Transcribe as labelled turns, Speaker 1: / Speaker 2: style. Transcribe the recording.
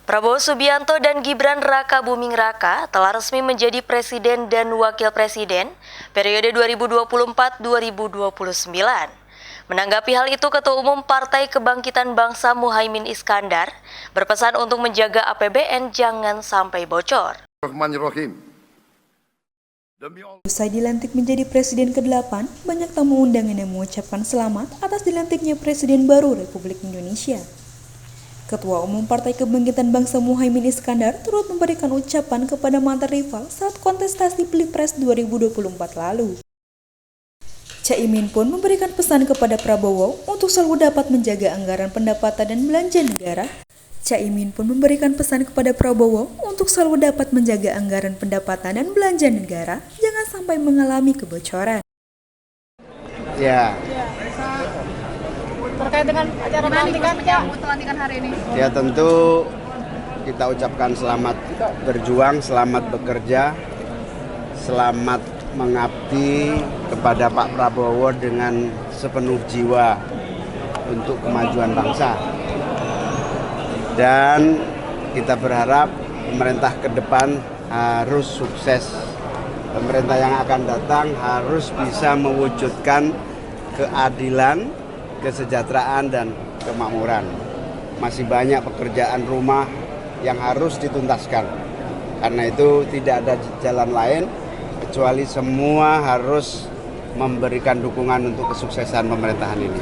Speaker 1: Prabowo Subianto dan Gibran Raka Buming Raka telah resmi menjadi Presiden dan Wakil Presiden periode 2024-2029. Menanggapi hal itu, Ketua Umum Partai Kebangkitan Bangsa Muhaimin Iskandar berpesan untuk menjaga APBN jangan sampai bocor.
Speaker 2: Usai dilantik menjadi Presiden ke-8, banyak tamu undangan yang mengucapkan selamat atas dilantiknya Presiden baru Republik Indonesia. Ketua Umum Partai Kebangkitan Bangsa Muhaimin Iskandar turut memberikan ucapan kepada mantan rival saat kontestasi Pilpres 2024 lalu. Caimin pun memberikan pesan kepada Prabowo untuk selalu dapat menjaga anggaran pendapatan dan belanja negara. Caimin pun memberikan pesan kepada Prabowo untuk selalu dapat menjaga anggaran pendapatan dan belanja negara, jangan sampai mengalami kebocoran.
Speaker 3: Ya.
Speaker 4: Terkait dengan acara pelantikan hari ini.
Speaker 3: Ya, tentu kita ucapkan selamat berjuang, selamat bekerja, selamat mengabdi kepada Pak Prabowo dengan sepenuh jiwa untuk kemajuan bangsa. Dan kita berharap pemerintah ke depan harus sukses. Pemerintah yang akan datang harus bisa mewujudkan keadilan, kesejahteraan, dan kemakmuran. Masih banyak pekerjaan rumah yang harus dituntaskan. Karena itu tidak ada jalan lain kecuali semua harus memberikan dukungan untuk kesuksesan pemerintahan ini.